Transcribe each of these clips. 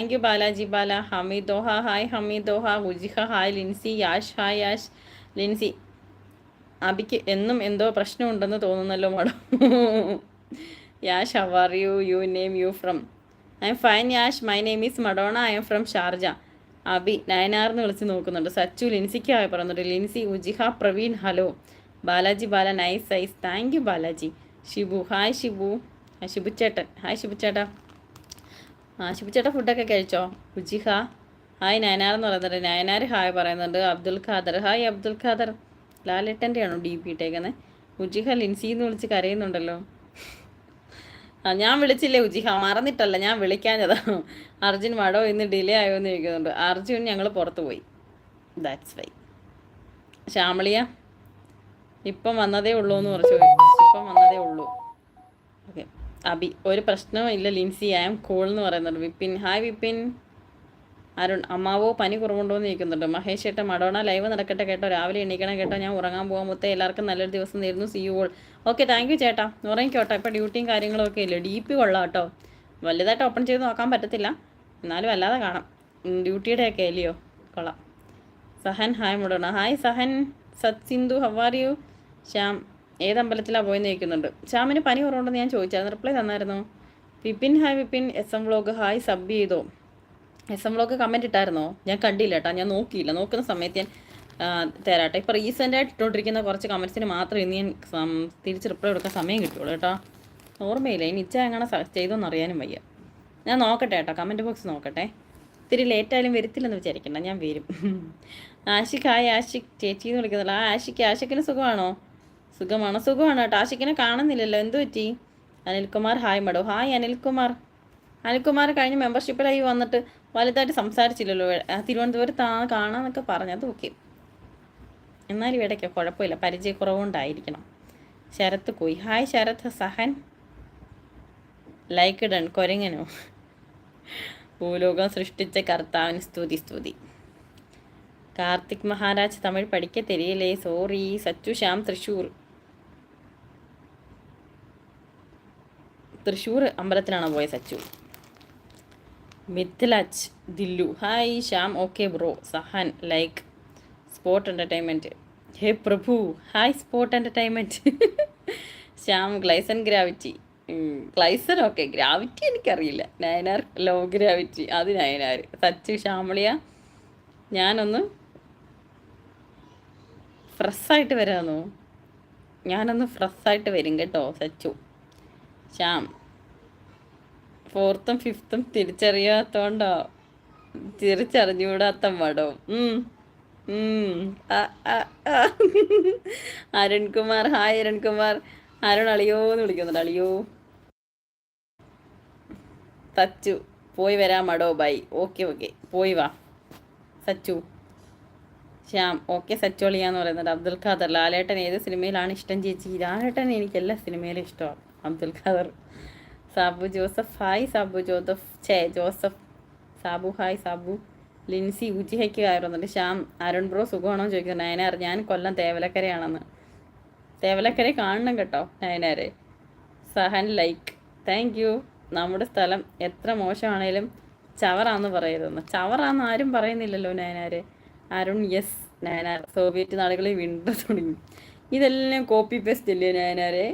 Thank you Balaji Bala. ഹമീദോഹ hi ഹമീദോഹ. ഉജിഹ ഹായ്. ലിൻസി യാഷ് ഹായ് യാഷ്. ലിൻസി അബിക്ക് എന്നും എന്തോ പ്രശ്നമുണ്ടെന്ന് തോന്നുന്നല്ലോ madam. Yash how are you? You name you from? I'm fine Yash. My name is Madonna. I'm from Sharjah. Abi നയനാർന്ന് വിളിച്ച് നോക്കുന്നുണ്ട്. സച്ചു ലിൻസിക്ക് ഹായ് പറയുന്നുണ്ട്. ലിൻസി ഉജിഹ Praveen hello. Balaji Bala nice size. Thank you Balaji. Shibu hi Shibu. Shibu ചേട്ടൻ ഹായ് ഷിബു ചേട്ടാ. ഷിബു ചേട്ടാ ഫുഡൊക്കെ കഴിച്ചോ? ഉജിഹ ഹായ്. നയനാർ എന്ന് പറയുന്നുണ്ട്. നയനാർ ഹായ് പറയുന്നുണ്ട്. അബ്ദുൽ ഖാദർ ഹായ് അബ്ദുൽ ഖാദർ. ലാലേട്ടൻ്റെ ആണോ ഡി പി ഇട്ടേക്കുന്നത്? ഉജിഹ ലിൻസി എന്ന് വിളിച്ച് കരയുന്നുണ്ടല്ലോ. ഞാൻ വിളിച്ചില്ലേ ഉജിഹ, മറന്നിട്ടല്ല, ഞാൻ വിളിക്കാഞ്ഞതാ. അർജുൻ മടോ ഇന്ന് ഡിലേ ആയോ എന്ന് ചോദിക്കുന്നുണ്ട്. അർജുൻ ഞങ്ങൾ പുറത്ത് പോയി, ദാറ്റ്സ് വൈ. ശ്യാമളിയ ഇപ്പം വന്നതേ ഉള്ളൂ എന്ന് കുറച്ച് ഇപ്പം വന്നതേ ഉള്ളൂ. ഓക്കെ. അബി ഒരു പ്രശ്നവും ഇല്ല ലിൻസി, ഐ ആം കൂൾ എന്ന് പറയുന്നുണ്ട്. വിപിൻ ഹായ് വിപിൻ. അരുൺ അമ്മാവോ പനി കുറവുണ്ടോ എന്ന് ചോദിക്കുന്നുണ്ട്. മഹേഷ് ചേട്ടൻ മഡോണ ലൈവ് നടക്കട്ടെ കേട്ടോ, രാവിലെ എണീക്കണം കേട്ടോ, ഞാൻ ഉറങ്ങാൻ പോകാൻ മുത്തേ. എല്ലാവർക്കും നല്ലൊരു ദിവസം നേരുന്നു. C you all. Okay thank you ചേട്ടാ, ഉറങ്ങിക്കോട്ടെ. ഇപ്പോൾ ഡ്യൂട്ടിയും കാര്യങ്ങളൊക്കെ ഇല്ലേ. ഡി പി കൊള്ളാം കേട്ടോ, വലുതായിട്ട് ഓപ്പൺ ചെയ്ത് നോക്കാൻ പറ്റത്തില്ല, എന്നാലും അല്ലാതെ കാണാം. ഡ്യൂട്ടിയുടെ ഒക്കെ അല്ലയോ, കൊള്ളാം. സഹൻ hi Madonna. Hi സഹൻ. Sat Sindhu how are U? Shyam ഏത് അമ്പലത്തിലാണ് പോയെന്ന് ചോദിക്കുന്നുണ്ട്. ശ്യാമിന് പനി കുറവുണ്ടെന്ന് ഞാൻ ചോദിച്ചായിരുന്നു, റിപ്ലൈ തന്നായിരുന്നു. Vipin hi Vipin. S M vlog hi. Sub ചെയ്തോ? എസ് എം വ്ലോഗ് കമൻറ്റ് ഇട്ടായിരുന്നോ? ഞാൻ കണ്ടില്ല കേട്ടോ, ഞാൻ നോക്കിയില്ല. നോക്കുന്ന സമയത്ത് ഞാൻ തരാട്ടെ. ഇപ്പോൾ റീസെൻ്റായിട്ട് ഇട്ടുകൊണ്ടിരിക്കുന്ന കുറച്ച് കമൻറ്റ്സിന് മാത്രം ഇന്ന് ഞാൻ തിരിച്ച് റിപ്ലൈ കൊടുക്കാൻ സമയം കിട്ടുള്ളൂ കേട്ടോ. ഓർമ്മയില്ല, ഇനി ഇച്ച എങ്ങനെ ചെയ്തോന്ന് അറിയാനും വയ്യ. ഞാൻ നോക്കട്ടെ കേട്ടോ, കമൻറ്റ് ബോക്സ് നോക്കട്ടെ. ഇത്തിരി ലേറ്റായാലും വരത്തില്ലെന്ന് വിചാരിക്കണ്ട, ഞാൻ വരും. ആഷിഖ് ഹായ്. ആഷിഖ് ചേച്ചി എന്ന് വിളിക്കുന്നില്ല. ആഷിക്കിന് സുഖമാണോ? സുഖമാണോ? സുഖമാണ് കേട്ടോ. ആഷിക്കിനെ കാണുന്നില്ലല്ലോ, എന്തു പറ്റി? അനിൽകുമാർ ഹായ് മഡോ. ഹായ് അനിൽകുമാർ. അനിൽകുമാർ കഴിഞ്ഞ മെമ്പർഷിപ്പിലായി വന്നിട്ട് വലുതായിട്ട് സംസാരിച്ചില്ലല്ലോ. തിരുവനന്തപുരത്ത് കാണാമെന്നൊക്കെ പറഞ്ഞത് ഓക്കെ, എന്നാലും ഇടയ്ക്ക് കുഴപ്പമില്ല, പരിചയക്കുറവുകൊണ്ടായിരിക്കണം. ശരത്ത് കോയി hi Sharath. Sahan like done. കൊരങ്ങനോ? ഭൂലോകം സൃഷ്ടിച്ച കർത്താവിന് സ്തുതി സ്തുതി. കാർത്തിക് മഹാരാജ് തമിഴ് പഠിക്ക തെരിയലേ, സോറി. സച്ചു ശ്യാം തൃശ്ശൂർ അമ്പലത്തിലാണോ പോയ Sachu? Mithilaj Dillu hi. Shyam okay bro. Sahan like sport entertainment. Hey Prabhu hi sport entertainment. Shyam Glyson gravity. Glyson okay, gravity എനിക്കറിയില്ല. നയനാർ ലോ ഗ്രാവിറ്റി, അത് നയനാർ. സച്ചു ശ്യാമളിയ ഞാനൊന്ന് ഫ്രഷായിട്ട് വരാമെന്നോ? ഞാനൊന്ന് ഫ്രഷായിട്ട് വരും കേട്ടോ സച്ചു. ശ്യാം 4th ഉം 5th ഉം തിരിച്ചറിയാത്തോണ്ടോ? തിരിച്ചറിഞ്ഞുകൂടാത്ത മടോ. അരുൺകുമാർ ഹായ് അരുൺകുമാർ. അരുൺ അളിയോ എന്ന് വിളിക്കുന്നുണ്ട്. അളിയോ. സച്ചു പോയി വരാം മടോ ബൈ. ഓക്കെ ഓക്കെ പോയി വാ സച്ചു. ശ്യാം ഓക്കെ സച്ചു അളിയാന്ന് പറയുന്നുണ്ട്. അബ്ദുൽ ഖാദർ ലാലേട്ടൻ ഏത് സിനിമയിലാണ് ഇഷ്ടം ചേച്ചി? ലാലേട്ടൻ എനിക്ക് എല്ലാ സിനിമയിലും ഇഷ്ടമാണ്. അബ്ദുൽ ഖാദർ. സാബു ജോസഫ് ഹായ്. സാബു ജോസഫ്. സാബു ഹായ് സാബു. ലിൻസി ഉജിഹയ്ക്ക് കയറുന്നുണ്ട്. ശ്യാം അരുൺ ബ്രോ സുഖമാണോ ചോദിക്കുന്നത്. നയനാർ ഞാൻ കൊല്ലം തേവലക്കരയാണെന്ന്. തേവലക്കര കാണണം കേട്ടോ നയനാരെ. സഹൻ ലൈക്ക് താങ്ക് യു. നമ്മുടെ സ്ഥലം എത്ര മോശമാണേലും ചവറാന്ന് പറയരുതെന്ന്. ചവറാന്ന് ആരും പറയുന്നില്ലല്ലോ നയനാരെ. അരുൺ യെസ്. നയനാർ സോവിയറ്റ് നാടുകളിൽ വീണ്ടും തുടങ്ങി. ഇതെല്ലാം കോപ്പി പേസ്റ്റ് ഇല്ലേ നയനാരെ?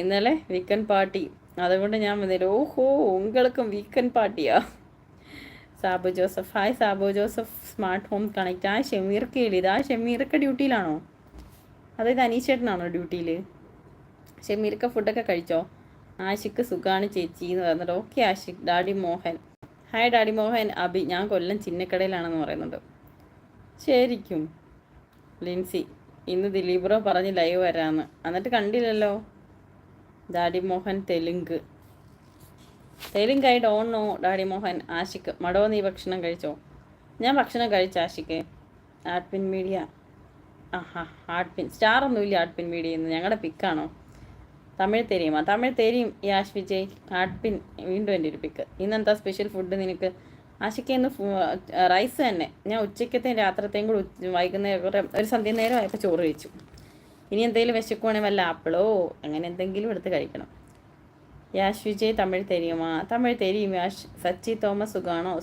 ഇന്നലെ വീക്കെൻഡ് പാർട്ടി, അതുകൊണ്ട് ഞാൻ വന്നില്ല. ഓഹോ ഉങ്ങൾക്കും വീക്കെൻഡ് പാർട്ടിയാ? Sabu Joseph hi. Sabu Joseph smart home connect. ആ ഷെമീർക്ക് ഇല്ല. ആ ഷെമീർക്ക് ഡ്യൂട്ടിയിലാണോ? അതായത് അനീഷേട്ടനാണോ ഡ്യൂട്ടിയിൽ? ഷെമീർക്ക് ഫുഡൊക്കെ കഴിച്ചോ? ആഷിക്ക് സുഖാണ് ചേച്ചി എന്ന് പറയുന്നുണ്ട്. Okay Ashiq. Daddy Mohan hi. Daddy Mohan. Abi ഞാൻ കൊല്ലം ചിന്നക്കടയിലാണെന്ന് പറയുന്നുണ്ട്. ശരിക്കും. ലിൻസി ഇന്ന് ദിലീപ് ബ്രോ പറഞ്ഞ് ലൈവ് വരാമെന്ന്, എന്നിട്ട് കണ്ടില്ലല്ലോ. Daddy Mohan Telugu I don't know. Daddy Mohan. Ashik മടോ നീ ഭക്ഷണം കഴിച്ചോ? ഞാൻ ഭക്ഷണം കഴിച്ച ആഷിക്ക്. ആഡ്പിൻ മീഡിയ ആഡ്പിൻ സ്റ്റാർ ഒന്നുമില്ല. ആഡ്പിൻ മീഡിയ ഇന്ന് ഞങ്ങളുടെ പിക്കാണോ? തമിഴ് തെരിയുമാ? തമിഴ് തെരിയും. യാഷ് വിജയ്. ആഡ്പിൻ വീണ്ടും എൻ്റെ ഒരു പിക്ക്. ഇന്നെന്താ സ്പെഷ്യൽ ഫുഡ് നിനക്ക്? ആഷിക്ക് ഇന്ന് റൈസ് തന്നെ. ഞാൻ ഉച്ചക്കത്തെയും രാത്രത്തെയും കൂടി വൈകുന്നേരം ഒരു സന്ധ്യ നേരം ആയപ്പോൾ ചോറ് കഴിച്ചു. ഇനി എന്തെങ്കിലും വിശക്കുവാണെങ്കിൽ വല്ല ആപ്പിളോ അങ്ങനെ എന്തെങ്കിലും എടുത്ത് കഴിക്കണം. യാഷ് വിജയ് തമിഴ് തെരിയുമാ? തമിഴ് തെരിയും യാഷ്. സച്ചി തോമസ് സുഖാണോ?